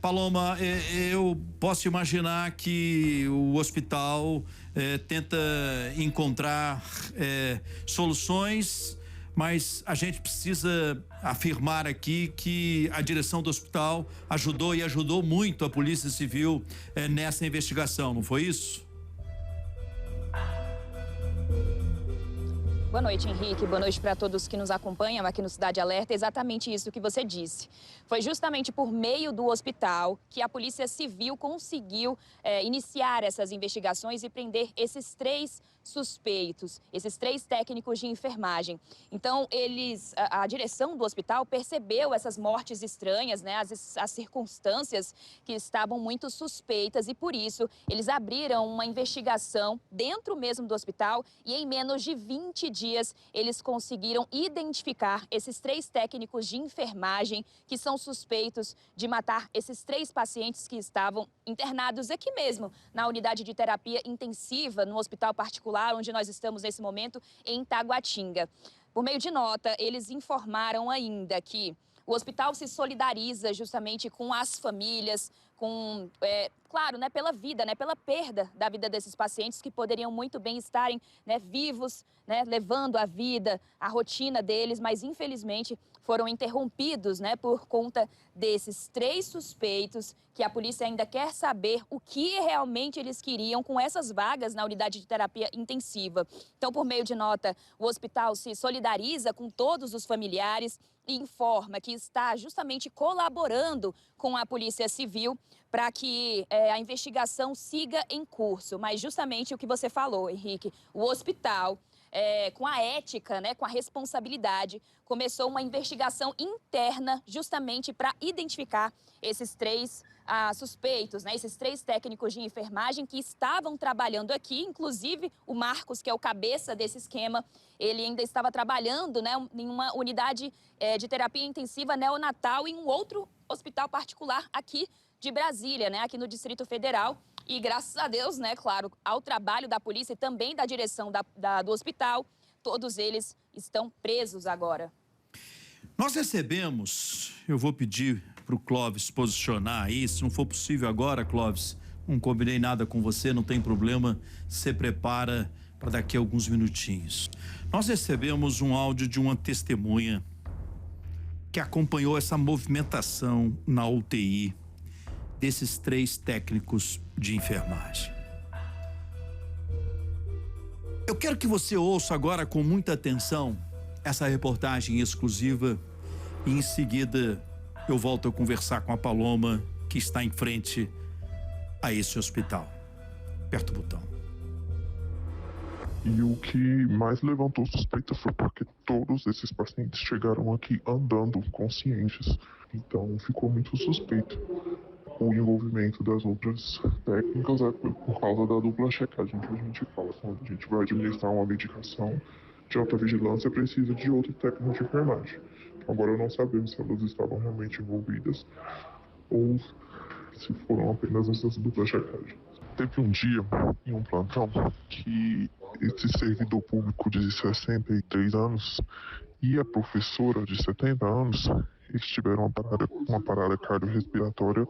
Paloma, eu posso imaginar que o hospital tenta encontrar soluções, mas a gente precisa afirmar aqui que a direção do hospital ajudou e ajudou muito a Polícia Civil nessa investigação, não foi isso? Boa noite, Henrique. Boa noite para todos que nos acompanham aqui no Cidade Alerta. Exatamente isso que você disse. Foi justamente por meio do hospital que a Polícia Civil conseguiu iniciar essas investigações e prender esses 3 suspeitos, esses 3 técnicos de enfermagem. Então, a direção do hospital percebeu essas mortes estranhas, né, as circunstâncias que estavam muito suspeitas e, por isso, eles abriram uma investigação dentro mesmo do hospital e em menos de 20 dias eles conseguiram identificar esses 3 técnicos de enfermagem que são suspeitos de matar esses 3 pacientes que estavam internados aqui mesmo, na unidade de terapia intensiva, no hospital particular, onde nós estamos nesse momento, em Taguatinga. Por meio de nota, eles informaram ainda que o hospital se solidariza justamente com as famílias, claro, né, pela vida, né, pela perda da vida desses pacientes que poderiam muito bem estarem, né, vivos, né, levando a vida, a rotina deles, mas infelizmente foram interrompidos, né, por conta desses 3 suspeitos que a polícia ainda quer saber o que realmente eles queriam com essas vagas na unidade de terapia intensiva. Então, por meio de nota, o hospital se solidariza com todos os familiares e informa que está justamente colaborando com a Polícia Civil para que a investigação siga em curso. Mas justamente o que você falou, Henrique, o hospital, com a ética, né, com a responsabilidade, começou uma investigação interna justamente para identificar esses 3 suspeitos, né, esses 3 técnicos de enfermagem que estavam trabalhando aqui, inclusive o Marcos, que é o cabeça desse esquema, ele ainda estava trabalhando, né, em uma unidade de terapia intensiva neonatal em um outro hospital particular aqui de Brasília, né, aqui no Distrito Federal. E graças a Deus, né, claro, ao trabalho da polícia e também da direção do hospital, todos eles estão presos agora. Nós recebemos, eu vou pedir para o Clóvis posicionar aí, se não for possível agora, Clóvis, não combinei nada com você, não tem problema, se prepara para daqui a alguns minutinhos. Nós recebemos um áudio de uma testemunha que acompanhou essa movimentação na UTI desses 3 técnicos de enfermagem. Eu quero que você ouça agora com muita atenção essa reportagem exclusiva e em seguida eu volto a conversar com a Paloma, que está em frente a esse hospital. Aperta o botão. E o que mais levantou suspeita foi porque todos esses pacientes chegaram aqui andando conscientes. Então ficou muito suspeito. O envolvimento das outras técnicas é por causa da dupla checagem que a gente fala. Quando a gente vai administrar uma medicação de alta vigilância, precisa de outro técnico de enfermagem. Agora não sabemos se elas estavam realmente envolvidas ou se foram apenas essas duplas checagens. Teve um dia, em um plantão, que esse servidor público de 63 anos e a professora de 70 anos, eles tiveram uma parada cardiorrespiratória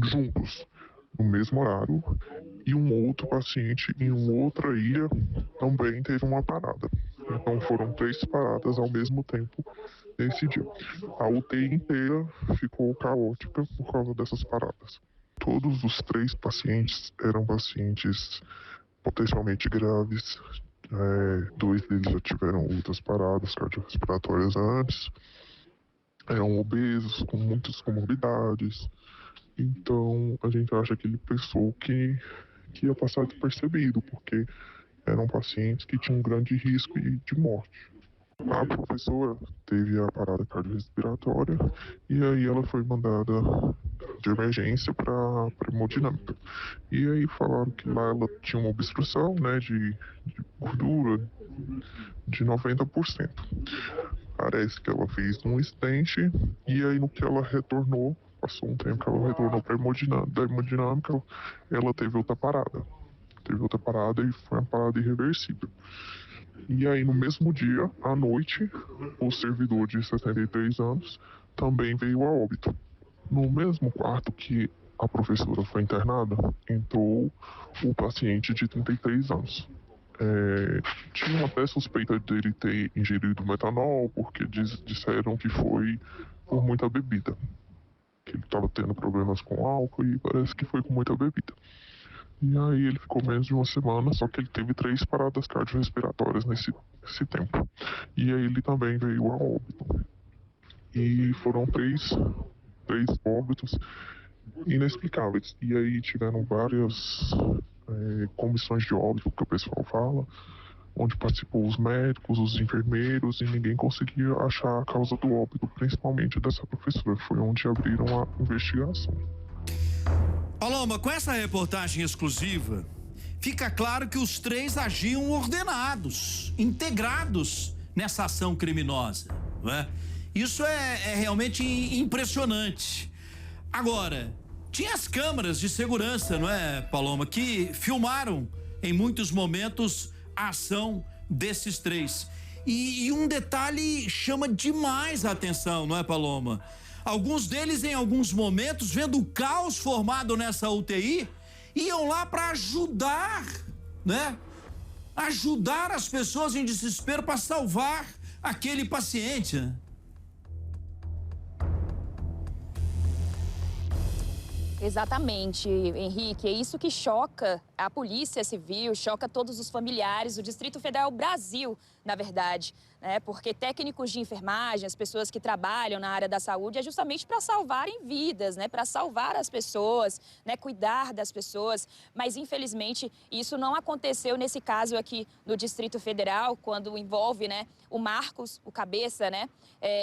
juntos, no mesmo horário, e um outro paciente em uma outra ilha também teve uma parada. Então foram 3 paradas ao mesmo tempo nesse dia. A UTI inteira ficou caótica por causa dessas paradas. Todos os 3 pacientes eram pacientes potencialmente graves. 2 deles já tiveram outras paradas cardiorrespiratórias antes. Eram obesos, com muitas comorbidades. Então, a gente acha que ele pensou que ia passar despercebido, porque eram pacientes que tinham um grande risco de morte. A professora teve a parada cardiorrespiratória e aí ela foi mandada de emergência para hemodinâmica. E aí falaram que lá ela tinha uma obstrução, né, de gordura de 90%. Parece que ela fez um stent e aí no que ela retornou, passou um tempo que ela retornou para da hemodinâmica, ela teve outra parada. E foi uma parada irreversível. E aí, no mesmo dia, à noite, o servidor de 63 anos também veio a óbito. No mesmo quarto que a professora foi internada, entrou o paciente de 33 anos. Tinham até suspeita dele ter ingerido metanol, porque disseram que foi por muita bebida. Que ele estava tendo problemas com álcool e parece que foi com muita bebida. E aí ele ficou menos de uma semana, só que ele teve 3 paradas cardiorrespiratórias nesse tempo. E aí ele também veio a óbito. E foram três óbitos inexplicáveis. E aí tiveram várias comissões de óbito, que o pessoal fala, onde participou os médicos, os enfermeiros, e ninguém conseguia achar a causa do óbito, principalmente dessa professora. Foi onde abriram a investigação. Paloma, com essa reportagem exclusiva, fica claro que os 3 agiam ordenados, integrados nessa ação criminosa, não é? Isso é realmente impressionante. Agora, tinha as câmeras de segurança, não é, Paloma, que filmaram em muitos momentos a ação desses 3. E um detalhe chama demais a atenção, não é, Paloma? Alguns deles, em alguns momentos, vendo o caos formado nessa UTI, iam lá para ajudar, né? Ajudar as pessoas em desespero para salvar aquele paciente, né? Exatamente, Henrique. É isso que choca a Polícia Civil, choca todos os familiares, o Distrito Federal, o Brasil, na verdade, né? Porque técnicos de enfermagem, as pessoas que trabalham na área da saúde, é justamente para salvarem vidas, né? Para salvar as pessoas, né? Cuidar das pessoas. Mas, infelizmente, isso não aconteceu nesse caso aqui no Distrito Federal, quando envolve, né, o Marcos, o cabeça, né?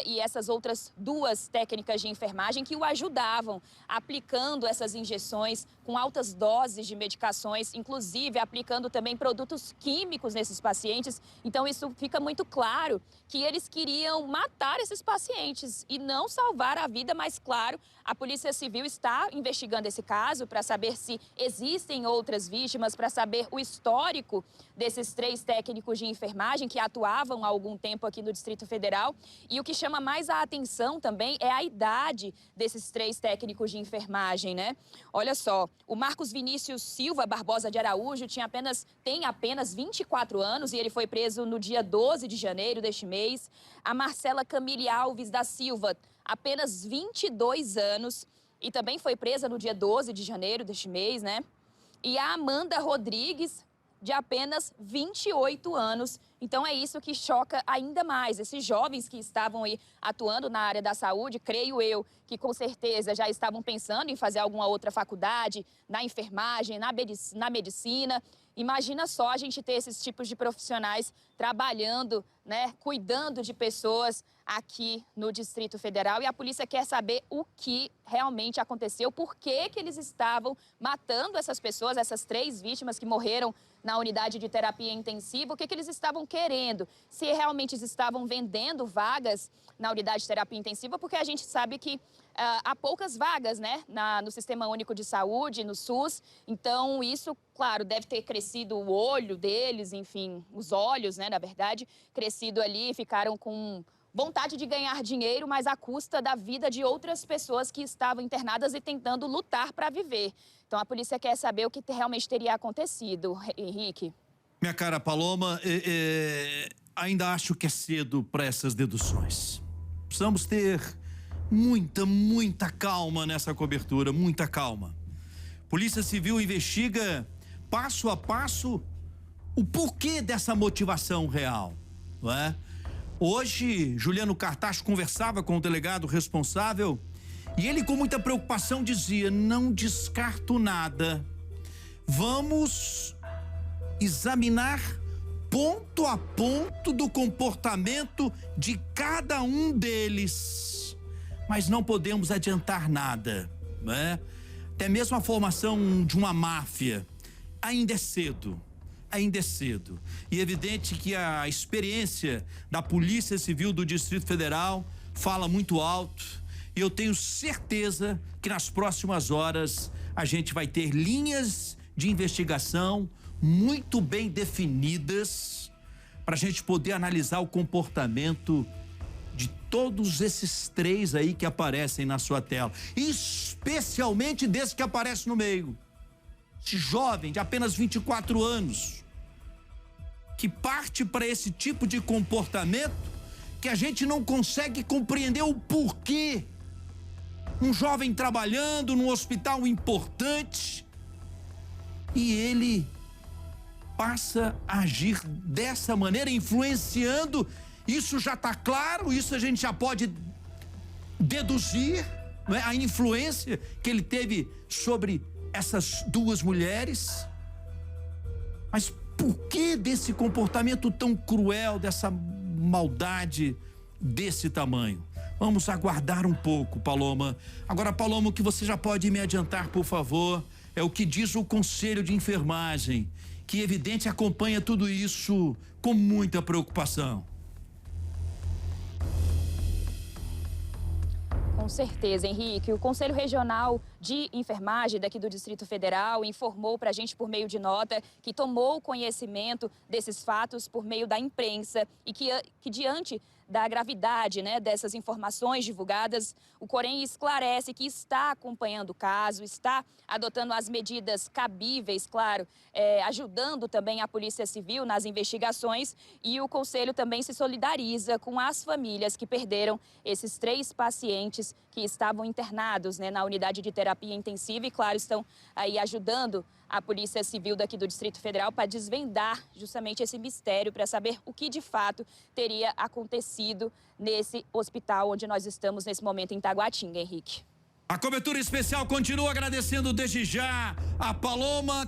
E essas outras 2 técnicas de enfermagem que o ajudavam, aplicando essas injeções com altas doses de medicações, inclusive aplicando também produtos químicos nesses pacientes. Então, isso fica muito claro que eles queriam matar esses pacientes e não salvar a vida, mas, claro, a Polícia Civil está investigando esse caso para saber se existem outras vítimas, para saber o histórico desses 3 técnicos de enfermagem que atuavam há algum tempo aqui no Distrito Federal. E o que chama mais a atenção também é a idade desses 3 técnicos de enfermagem, né? Olha só, o Marcos Vinícius Silva Barbosa de Araújo tem apenas 24 anos e ele foi preso no dia 12 de janeiro deste mês. A Marcela Camille Alves da Silva, apenas 22 anos e também foi presa no dia 12 de janeiro deste mês, né? E a Amanda Rodrigues, de apenas 28 anos. Então é isso que choca ainda mais. Esses jovens que estavam aí atuando na área da saúde, creio eu, que com certeza já estavam pensando em fazer alguma outra faculdade, na enfermagem, na medicina. Imagina só a gente ter esses tipos de profissionais trabalhando, né, cuidando de pessoas aqui no Distrito Federal. E a polícia quer saber o que realmente aconteceu, por que eles estavam matando essas pessoas, essas 3 vítimas que morreram na unidade de terapia intensiva, o que eles estavam querendo, se realmente eles estavam vendendo vagas na unidade de terapia intensiva, porque a gente sabe que há poucas vagas, né, no Sistema Único de Saúde, no SUS. Então, isso, claro, deve ter crescido o olho deles, enfim, os olhos, né, na verdade, crescido ali, ficaram com vontade de ganhar dinheiro, mas à custa da vida de outras pessoas que estavam internadas e tentando lutar para viver. Então, a polícia quer saber o que realmente teria acontecido, Henrique. Minha cara Paloma, ainda acho que é cedo para essas deduções. Precisamos ter muita calma nessa cobertura, muita calma. Polícia Civil investiga passo a passo o porquê dessa motivação real, não é? Hoje, Juliano Cartacho conversava com o delegado responsável e ele, com muita preocupação, dizia: não descarto nada. Vamos examinar ponto a ponto do comportamento de cada um deles, mas não podemos adiantar nada, né? Até mesmo a formação de uma máfia ainda é cedo. Ainda é cedo. E é evidente que a experiência da Polícia Civil do Distrito Federal fala muito alto. E eu tenho certeza que nas próximas horas a gente vai ter linhas de investigação muito bem definidas para a gente poder analisar o comportamento de todos esses 3 aí que aparecem na sua tela, especialmente desse que aparece no meio. Esse jovem de apenas 24 anos, que parte para esse tipo de comportamento que a gente não consegue compreender o porquê. Um jovem trabalhando num hospital importante e ele passa a agir dessa maneira, influenciando. Isso já está claro, isso a gente já pode deduzir, não é? A influência que ele teve sobre essas 2 mulheres. Mas por que desse comportamento tão cruel, dessa maldade desse tamanho? Vamos aguardar um pouco, Paloma. Agora, Paloma, o que você já pode me adiantar, por favor, é o que diz o Conselho de Enfermagem, que, evidente, acompanha tudo isso com muita preocupação. Com certeza, Henrique. O Conselho Regional de Enfermagem daqui do Distrito Federal informou para a gente por meio de nota que tomou conhecimento desses fatos por meio da imprensa e que diante da gravidade, né, dessas informações divulgadas, o Corém esclarece que está acompanhando o caso, está adotando as medidas cabíveis, claro, ajudando também a Polícia Civil nas investigações, e o Conselho também se solidariza com as famílias que perderam esses 3 pacientes que estavam internados, né, na unidade de terapia intensiva e, claro, estão aí ajudando a Polícia Civil daqui do Distrito Federal para desvendar justamente esse mistério, para saber o que de fato teria acontecido nesse hospital onde nós estamos nesse momento em Taguatinga, Henrique. A cobertura especial continua agradecendo desde já a Paloma.